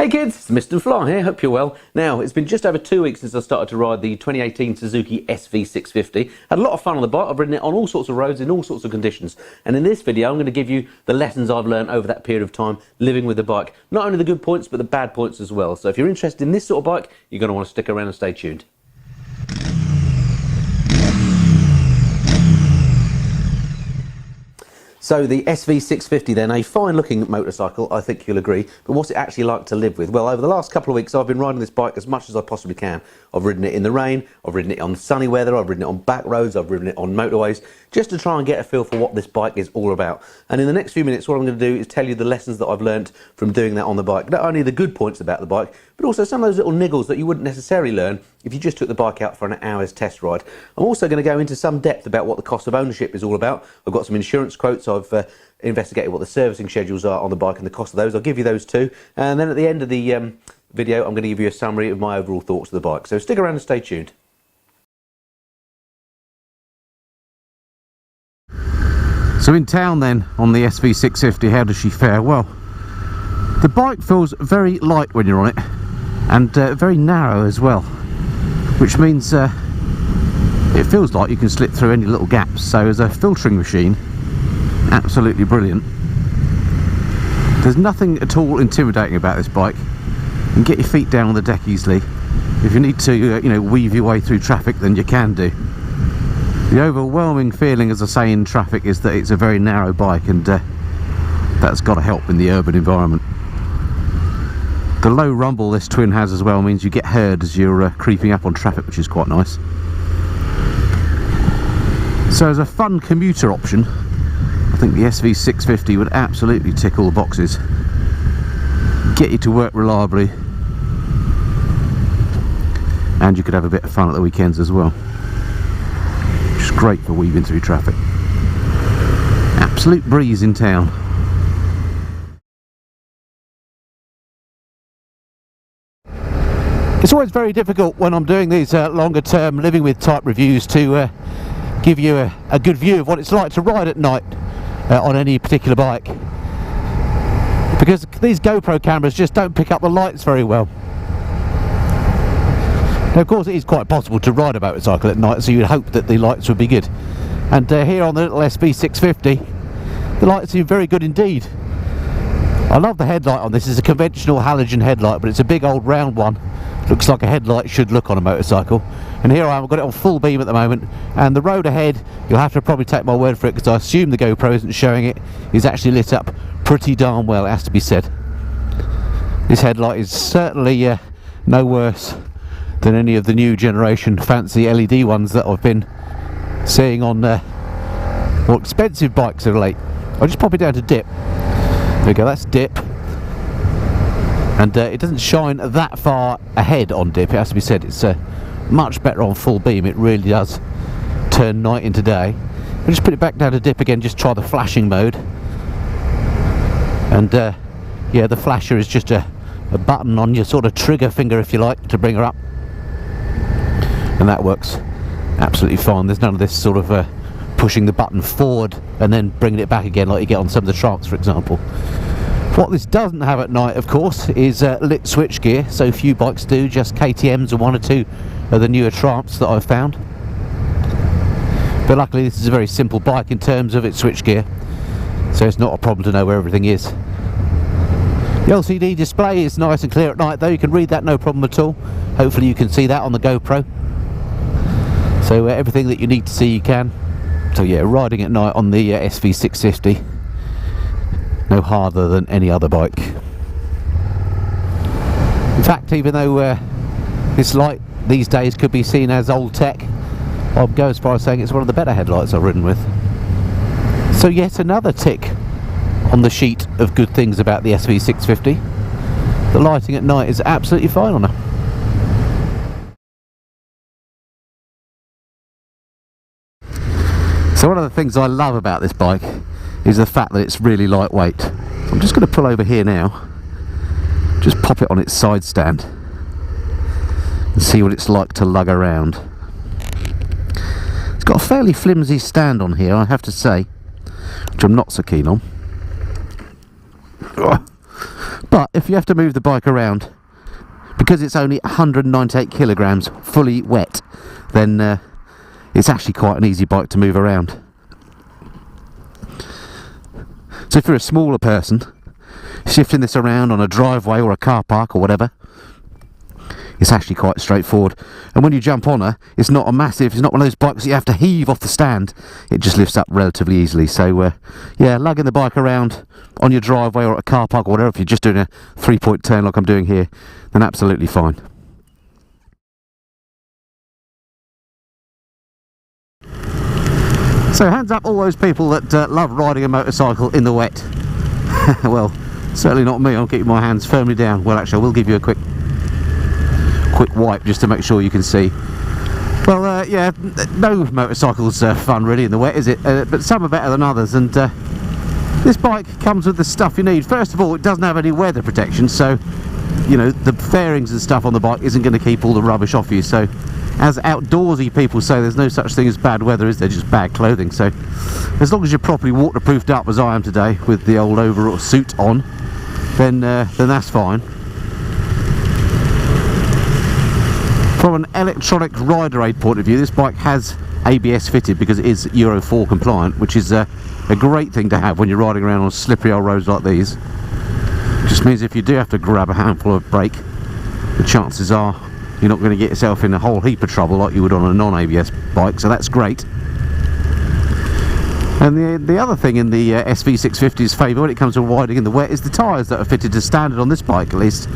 Hey kids, it's Mr. Fly here, hope you're well. Now, it's been just over 2 weeks since I started to ride the 2018 Suzuki SV650. Had a lot of fun on the bike, I've ridden it on all sorts of roads in all sorts of conditions. And in this video, I'm going to give you the lessons I've learned over that period of time living with the bike. Not only the good points, but the bad points as well. So if you're interested in this sort of bike, you're going to want to stick around and stay tuned. So the SV650 then, a fine looking motorcycle, I think you'll agree, but what's it actually like to live with? Well, over the last couple of weeks I've been riding this bike as much as I possibly can. I've ridden it in the rain, I've ridden it on sunny weather, I've ridden it on back roads, I've ridden it on motorways, just to try and get a feel for what this bike is all about. And in the next few minutes what I'm going to do is tell you the lessons that I've learned from doing that on the bike. Not only the good points about the bike, but also some of those little niggles that you wouldn't necessarily learn if you just took the bike out for an hour's test ride. I'm also going to go into some depth about what the cost of ownership is all about. I've got some insurance quotes, I've investigated what the servicing schedules are on the bike and the cost of those. I'll give you those too. And then at the end of the video, I'm going to give you a summary of my overall thoughts of the bike. So stick around and stay tuned. So in town then, on the SV650, how does she fare? Well, the bike feels very light when you're on it, and very narrow as well, which means it feels like you can slip through any little gaps. So as a filtering machine, absolutely brilliant. There's nothing at all intimidating about this bike. You can get your feet down on the deck easily. If you need to, you know, weave your way through traffic, then you can do. The overwhelming feeling, as I say, in traffic is that it's a very narrow bike, and that's got to help in the urban environment. The low rumble this twin has as well means you get heard as you're creeping up on traffic, which is quite nice. So as a fun commuter option, I think the SV650 would absolutely tick all the boxes. Get you to work reliably, and you could have a bit of fun at the weekends as well. Which is great for weaving through traffic. Absolute breeze in town. It's always very difficult when I'm doing these longer term living with type reviews to give you a good view of what it's like to ride at night on any particular bike, because these GoPro cameras just don't pick up the lights very well. Now, of course, it is quite possible to ride a motorcycle at night, so you'd hope that the lights would be good. And here on the little SV650, the lights seem very good indeed. I love the headlight on this. It's a conventional halogen headlight, but it's a big old round one. Looks like a headlight should look on a motorcycle. And here I am, I've got it on full beam at the moment, and the road ahead, you'll have to probably take my word for it, because I assume the GoPro isn't showing it, is actually lit up pretty darn well, it has to be said. This headlight is certainly no worse than any of the new generation fancy LED ones that I've been seeing on more expensive bikes of late. I'll just pop it down to dip. There we go, that's dip. And it doesn't shine that far ahead on dip, it has to be said. It's much better on full beam. It really does turn night into day. I'll just put it back down to dip again, just try the flashing mode. And yeah, the flasher is just a button on your sort of trigger finger, if you like, to bring her up. And that works absolutely fine. There's none of this sort of pushing the button forward and then bringing it back again like you get on some of the Tramps, for example. What this doesn't have at night, of course, is lit switch gear. So few bikes do, just KTMs and one or two of the newer Tramps that I've found. But luckily this is a very simple bike in terms of its switch gear, so it's not a problem to know where everything is. The LCD display is nice and clear at night though, you can read that no problem at all. Hopefully you can see that on the GoPro. So everything that you need to see you can. So yeah, riding at night on the SV650, no harder than any other bike. In fact, even though this light these days could be seen as old tech, I'd go as far as saying it's one of the better headlights I've ridden with. So yet another tick on the sheet of good things about the SV650. The lighting at night is absolutely fine on her. So one of the things I love about this bike is the fact that it's really lightweight. I'm just going to pull over here now, just pop it on its side stand and see what it's like to lug around. It's got a fairly flimsy stand on here, I have to say, which I'm not so keen on. But if you have to move the bike around, because it's only 198 kilograms fully wet, then it's actually quite an easy bike to move around. So if you're a smaller person, shifting this around on a driveway or a car park or whatever, it's actually quite straightforward. And when you jump on her, it's not it's not one of those bikes that you have to heave off the stand. It just lifts up relatively easily. So yeah, lugging the bike around on your driveway or at a car park or whatever, if you're just doing a 3-point turn like I'm doing here, then absolutely fine. So hands up all those people that love riding a motorcycle in the wet. Well, certainly not me. I'll keep my hands firmly down. Well, actually I will give you a quick wipe just to make sure you can see. Well, yeah, no motorcycle's fun really in the wet, is it? But some are better than others, and this bike comes with the stuff you need. First of all, it doesn't have any weather protection, so you know the fairings and stuff on the bike isn't going to keep all the rubbish off you. So as outdoorsy people say, there's no such thing as bad weather, is there? Just bad clothing. So as long as you're properly waterproofed up, as I am today with the old overall suit on, then that's fine. From an electronic rider aid point of view, this bike has ABS fitted because it is Euro 4 compliant, which is a great thing to have when you're riding around on slippery old roads like these. Just means if you do have to grab a handful of brake, the chances are you're not going to get yourself in a whole heap of trouble like you would on a non-ABS bike, so that's great. And the other thing in the SV650's favour when it comes to riding in the wet is the tyres that are fitted as standard on this bike, at least,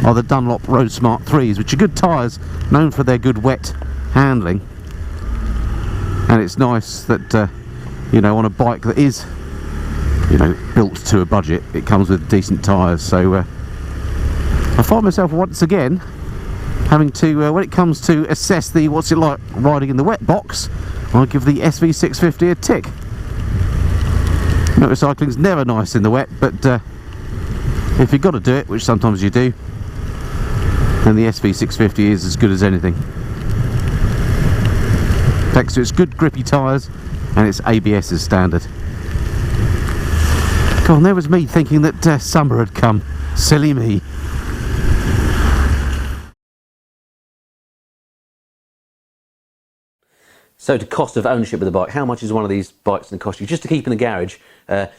are the Dunlop Road Smart 3s, which are good tyres, known for their good wet handling. And it's nice that, you know, on a bike that is, you know, built to a budget, it comes with decent tyres. So I find myself once again having to, when it comes to assess the what's it like riding in the wet box, I give the SV650 a tick. Motorcycling's never nice in the wet, but if you've got to do it, which sometimes you do, then the SV650 is as good as anything. Thanks to its good grippy tyres and its ABS as standard. God, and there was me thinking that summer had come. Silly me. So to cost of ownership of the bike, how much is one of these bikes going to cost you just to keep in the garage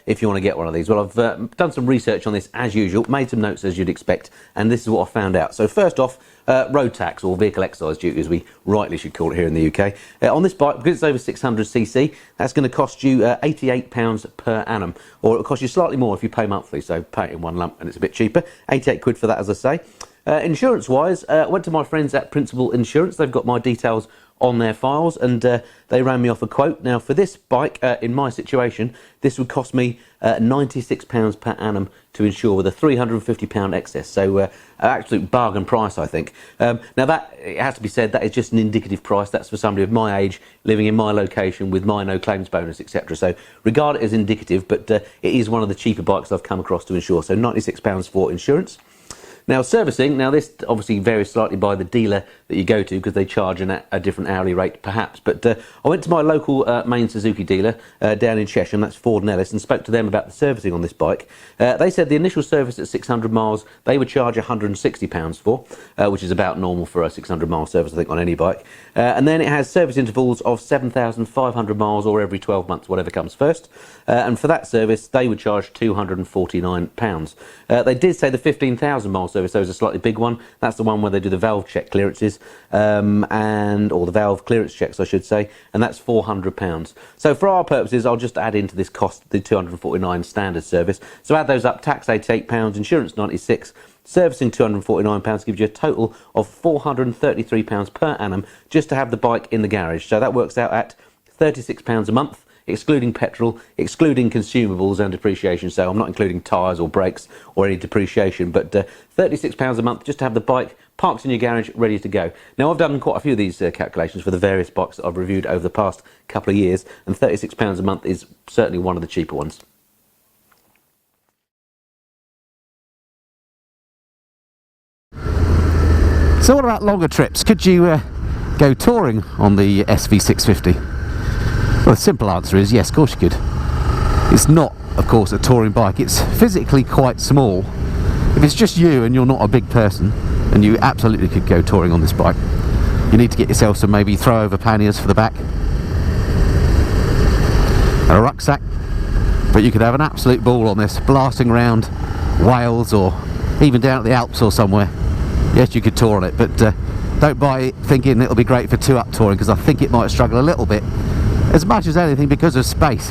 if you want to get one of these? Well, I've done some research on this as usual, made some notes as you'd expect, and this is what I found out. So first off, road tax, or vehicle excise duty as we rightly should call it here in the UK. On this bike, because it's over 600cc, that's going to cost you £88 per annum, or it'll cost you slightly more if you pay monthly, so pay it in one lump and it's a bit cheaper. 88 quid for that, as I say. Insurance-wise, I went to my friends at Principal Insurance. They've got my details on their files, and they ran me off a quote. Now for this bike, in my situation, this would cost me £96 per annum to insure with a £350 excess, so an absolute bargain price, I think. Now that, it has to be said, that is just an indicative price. That's for somebody of my age, living in my location with my no claims bonus, etc. So regard it as indicative, but it is one of the cheaper bikes I've come across to insure, so £96 for insurance. Now servicing, now this obviously varies slightly by the dealer that you go to because they charge a different hourly rate perhaps, but I went to my local main Suzuki dealer down in Chesham, that's Ford and Ellis, and spoke to them about the servicing on this bike. They said the initial service at 600 miles they would charge £160 for, which is about normal for a 600 mile service I think on any bike, and then it has service intervals of 7,500 miles or every 12 months, whatever comes first, and for that service they would charge £249. They did say the 15,000 mile service, so is a slightly big one. That's the one where they do the valve check clearances, or the valve clearance checks I should say, and that's £400. So for our purposes I'll just add into this cost the £249 standard service, so add those up, tax £88, insurance £96, servicing £249 gives you a total of £433 per annum just to have the bike in the garage. So that works out at £36 a month, excluding petrol, excluding consumables and depreciation. So I'm not including tyres or brakes or any depreciation, but £36 a month just to have the bike parked in your garage ready to go. Now I've done quite a few of these calculations for the various bikes that I've reviewed over the past couple of years, and £36 a month is certainly one of the cheaper ones. So what about longer trips? Could you go touring on the SV650? Well, the simple answer is yes, of course you could. It's not, of course, a touring bike. It's physically quite small, If it's just you and you're not a big person, then you absolutely could go touring on this bike. You need to get yourself some maybe throw over panniers for the back and a rucksack, but you could have an absolute ball on this, blasting around Wales or even down at the Alps or somewhere. Yes, you could tour on it, but don't buy it thinking it'll be great for two-up touring, because I think it might struggle a little bit, as much as anything because of space.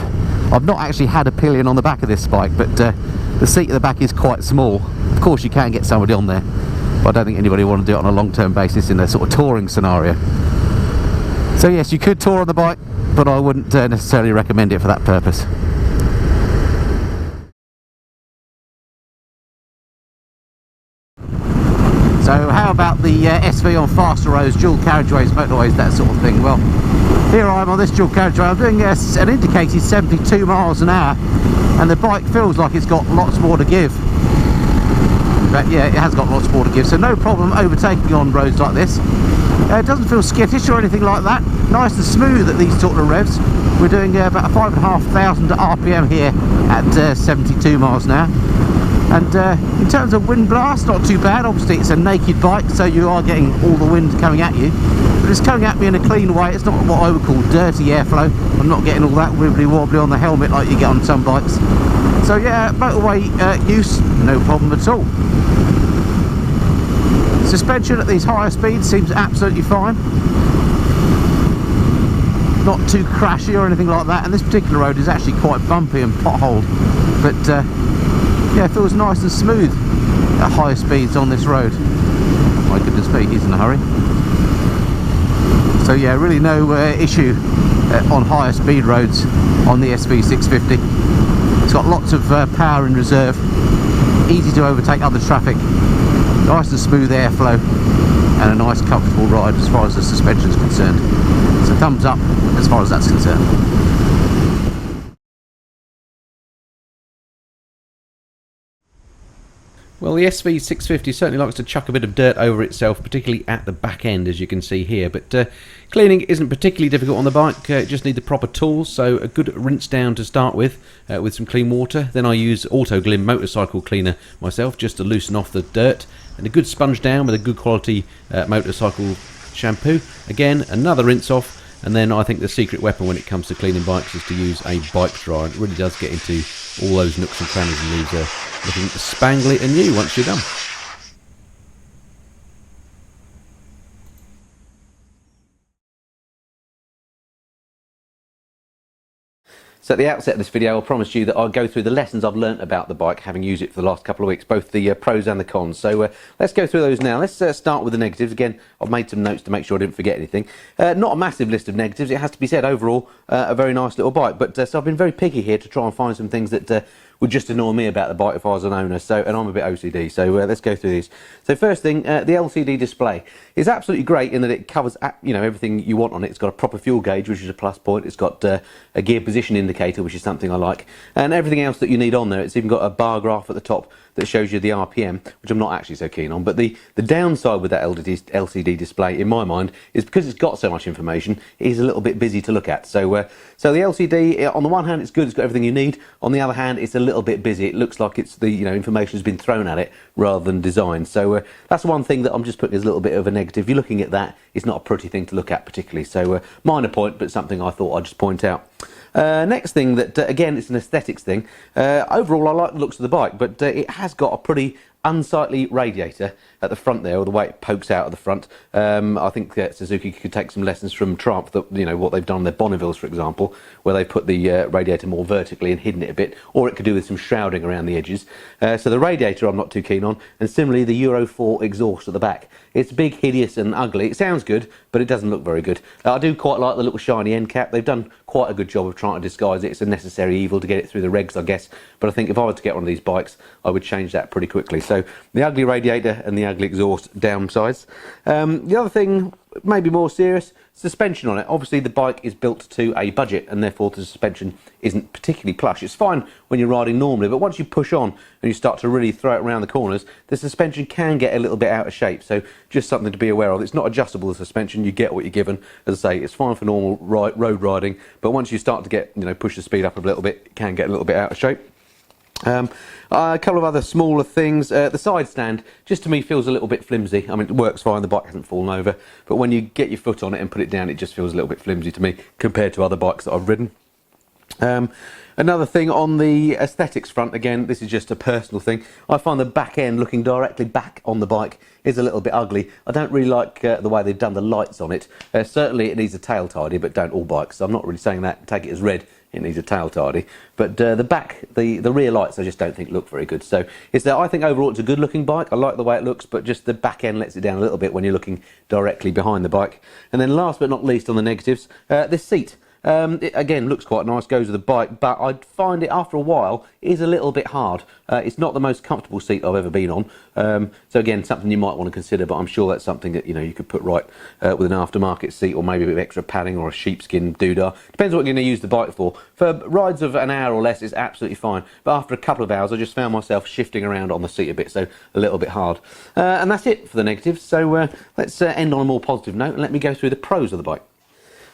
I've not actually had a pillion on the back of this bike, but the seat at the back is quite small. Of course you can get somebody on there, but I don't think anybody will want to do it on a long-term basis in a sort of touring scenario. So yes, you could tour on the bike, but I wouldn't necessarily recommend it for that purpose. So how about the SV on faster roads, dual carriageways, motorways, that sort of thing? Well, here I am on this dual carriageway. I'm doing an indicated 72 miles an hour, and the bike feels like it's got lots more to give. But yeah, it has got lots more to give, so no problem overtaking on roads like this. It doesn't feel skittish or anything like that. Nice and smooth at these sort of revs. We're doing about 5,500 RPM here at 72 miles an hour. And in terms of wind blast, not too bad. Obviously it's a naked bike, so you are getting all the wind coming at you, but it's coming at me in a clean way. It's not what I would call dirty airflow. I'm not getting all that wibbly wobbly on the helmet like you get on some bikes. So yeah, motorway use, no problem at all. Suspension at these higher speeds seems absolutely fine. Not too crashy or anything like that, and this particular road is actually quite bumpy and potholed, but yeah, it feels nice and smooth at higher speeds on this road. My goodness me, he's in a hurry. So yeah, really no issue on higher speed roads on the SV650. It's got lots of power in reserve, easy to overtake other traffic, nice and smooth airflow, and a nice comfortable ride as far as the suspension is concerned. So thumbs up as far as that's concerned. Well, the SV650 certainly likes to chuck a bit of dirt over itself, particularly at the back end, as you can see here. But cleaning isn't particularly difficult on the bike. Just need the proper tools, so a good rinse down to start with some clean water. Then I use Auto Glim motorcycle cleaner myself, just to loosen off the dirt. And a good sponge down with a good quality motorcycle shampoo. Again, another rinse off. And then I think the secret weapon when it comes to cleaning bikes is to use a bike dryer. It really does get into all those nooks and crannies and leaves looking spangly and new once you're done. So at the outset of this video, I promised you that I'll go through the lessons I've learnt about the bike, having used it for the last couple of weeks, both the pros and the cons. So let's go through those now. Let's start with the negatives. Again, I've made some notes to make sure I didn't forget anything. Not a massive list of negatives, it has to be said. Overall, a very nice little bike. But so I've been very picky here to try and find some things that would just annoy me about the bike if I was an owner. So, and I'm a bit OCD, so let's go through these. So first thing, the LCD display is absolutely great in that it covers everything you want on it. It's got a proper fuel gauge, which is a plus point. It's got a gear position indicator, which is something I like, and everything else that you need on there. It's even got a bar graph at the top that shows you the RPM, which I'm not actually so keen on. But the downside with that LCD display, in my mind, is because it's got so much information, it is a little bit busy to look at. So so the LCD, on the one hand, it's good, it's got everything you need. On the other hand, it's a little bit busy. It looks like it's the information has been thrown at it rather than designed. So that's one thing that I'm just putting as a little bit of a negative. If you're looking at that, it's not a pretty thing to look at particularly. So minor point, but something I thought I'd just point out. Next thing that, again, it's an aesthetics thing. Overall, I like the looks of the bike, but it has got a pretty unsightly radiator at the front there, or the way it pokes out of the front. I think Suzuki could take some lessons from Triumph, that what they've done on their Bonnevilles, for example, where they put the radiator more vertically and hidden it a bit, or it could do with some shrouding around the edges. So the radiator I'm not too keen on, and similarly the Euro 4 exhaust at the back. It's big, hideous and ugly. It sounds good, but it doesn't look very good. I do quite like the little shiny end cap. They've done quite a good job of trying to disguise it. It's a necessary evil to get it through the regs, I guess, but I think if I were to get one of these bikes, I would change that pretty quickly. So the ugly radiator and the ugly exhaust downsides. The other thing, maybe more serious, suspension on it. Obviously the bike is built to a budget, and therefore the suspension isn't particularly plush. It's fine when you're riding normally, but once you push on and you start to really throw it around the corners, the suspension can get a little bit out of shape. So just something to be aware of. It's not adjustable, the suspension. You get what you're given. As I say, it's fine for normal road riding, but once you start to get push the speed up a little bit, it can get a little bit out of shape. A couple of other smaller things. The side stand, just to me, feels a little bit flimsy. I mean, it works fine, the bike hasn't fallen over, but when you get your foot on it and put it down, it just feels a little bit flimsy to me compared to other bikes that I've ridden. Another thing on the aesthetics front, again, this is just a personal thing. I find the back end looking directly back on the bike is a little bit ugly. I don't really like the way they've done the lights on it. Certainly it needs a tail tidy, but don't all bikes. So I'm not really saying that. Take it as read. It needs a tail tidy. But the back, the rear lights, I just don't think look very good. So I think overall it's a good looking bike. I like the way it looks, but just the back end lets it down a little bit when you're looking directly behind the bike. And then last but not least on the negatives, this seat. It, again, looks quite nice, goes with the bike, but I find it after a while is a little bit hard. It's not the most comfortable seat I've ever been on. So again, something you might want to consider, but I'm sure that's something that you could put right with an aftermarket seat, or maybe a bit of extra padding or a sheepskin doodah. Depends what you're going to use the bike for. For rides of an hour or less, it's absolutely fine. But after a couple of hours, I just found myself shifting around on the seat a bit, so a little bit hard. And that's it for the negatives. So let's end on a more positive note, and let me go through the pros of the bike.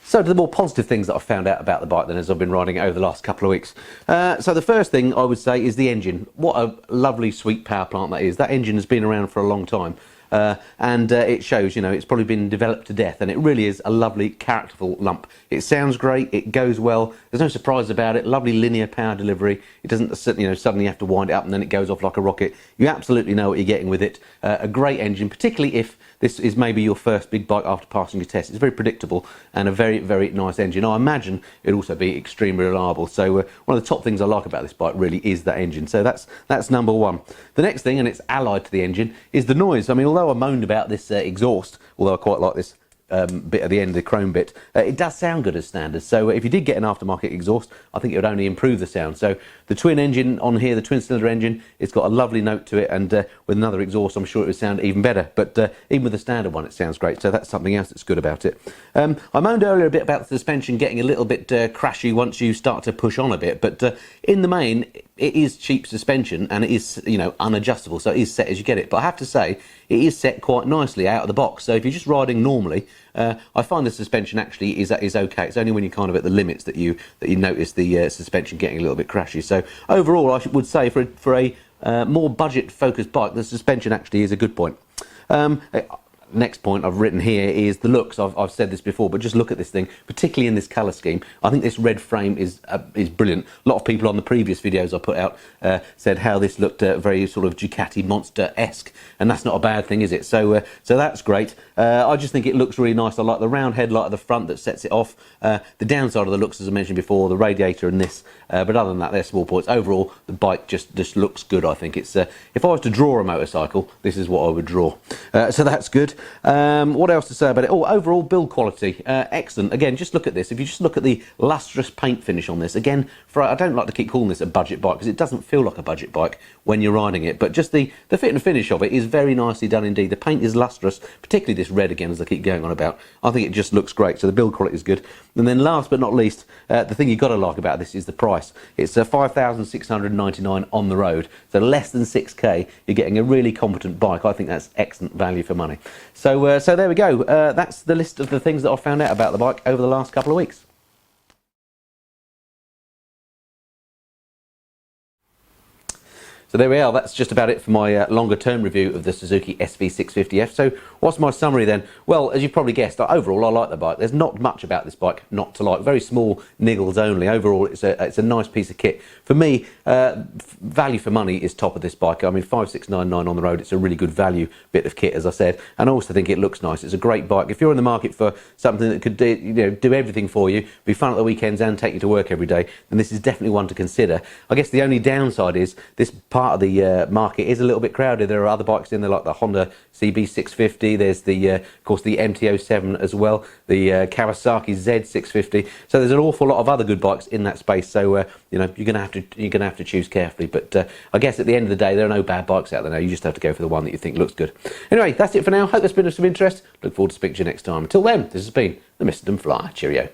So to the more positive things that I've found out about the bike then as I've been riding it over the last couple of weeks. So the first thing I would say is the engine. What a lovely sweet power plant that is. That engine has been around for a long time. And it shows, it's probably been developed to death, and it really is a lovely, characterful lump. It sounds great, it goes well, there's no surprise about it, lovely linear power delivery. It doesn't, suddenly have to wind it up and then it goes off like a rocket. You absolutely know what you're getting with it. A great engine, particularly if this is maybe your first big bike after passing your test. It's very predictable and a very, very nice engine. I imagine it'll also be extremely reliable. So one of the top things I like about this bike really is that engine. So that's number one. The next thing, and it's allied to the engine, is the noise. I mean, although I moaned about this exhaust, although I quite like this bit at the end, the chrome bit, it does sound good as standard. So if you did get an aftermarket exhaust, I think it would only improve the sound. So the twin engine on here, the twin cylinder engine, it's got a lovely note to it, and with another exhaust I'm sure it would sound even better, but even with the standard one it sounds great. So that's something else that's good about it. I moaned earlier a bit about the suspension getting a little bit crashy once you start to push on a bit, but in the main it is cheap suspension, and it is unadjustable, so it is set as you get it. But I have to say it is set quite nicely out of the box. So if you're just riding normally, I find the suspension actually is okay. It's only when you're kind of at the limits that you notice the suspension getting a little bit crashy. So overall, I would say for a more budget focused bike, the suspension actually is a good point. Next point I've written here is the looks. I've said this before, but just look at this thing, particularly in this colour scheme. I think this red frame is brilliant. A lot of people on the previous videos I put out said how this looked very sort of Ducati monster-esque, and that's not a bad thing, is it? So that's great. I just think it looks really nice. I like the round headlight at the front that sets it off. The downside of the looks, as I mentioned before, the radiator and this, but other than that, they're small points. Overall, the bike just looks good, I think. It's if I was to draw a motorcycle, this is what I would draw. So that's good. What else to say about it? Oh, overall build quality, excellent. Again, just look at this. If you just look at the lustrous paint finish on this, again, I don't like to keep calling this a budget bike because it doesn't feel like a budget bike when you're riding it, but just the fit and finish of it is very nicely done indeed. The paint is lustrous, particularly this red again, as I keep going on about. I think it just looks great, so the build quality is good. And then last but not least, the thing you've got to like about this is the price. It's $5,699 on the road, so less than 6k, you're getting a really competent bike. I think that's excellent value for money. So there we go. That's the list of the things that I've found out about the bike over the last couple of weeks. So there we are, that's just about it for my longer term review of the Suzuki SV650F. So what's my summary then? Well, as you've probably guessed, overall I like the bike. There's not much about this bike not to like, very small niggles only. Overall it's a nice piece of kit. For me, value for money is top of this bike. I mean, $5,699 on the road, it's a really good value bit of kit, as I said, and I also think it looks nice. It's a great bike. If you're in the market for something that could do everything for you, be fun at the weekends and take you to work every day, then this is definitely one to consider. I guess the only downside is this part of the market is a little bit crowded. There are other bikes in there like the Honda CB650, there's of course the MT-07 as well, the Kawasaki Z650, so there's an awful lot of other good bikes in that space. So you're gonna have to choose carefully, but I guess at the end of the day there are no bad bikes out there now. You just have to go for the one that you think looks good. Anyway, that's it for now. Hope that's been of some interest. Look forward to speaking to you next time. Until then, this has been the Mr. Fly. Cheerio.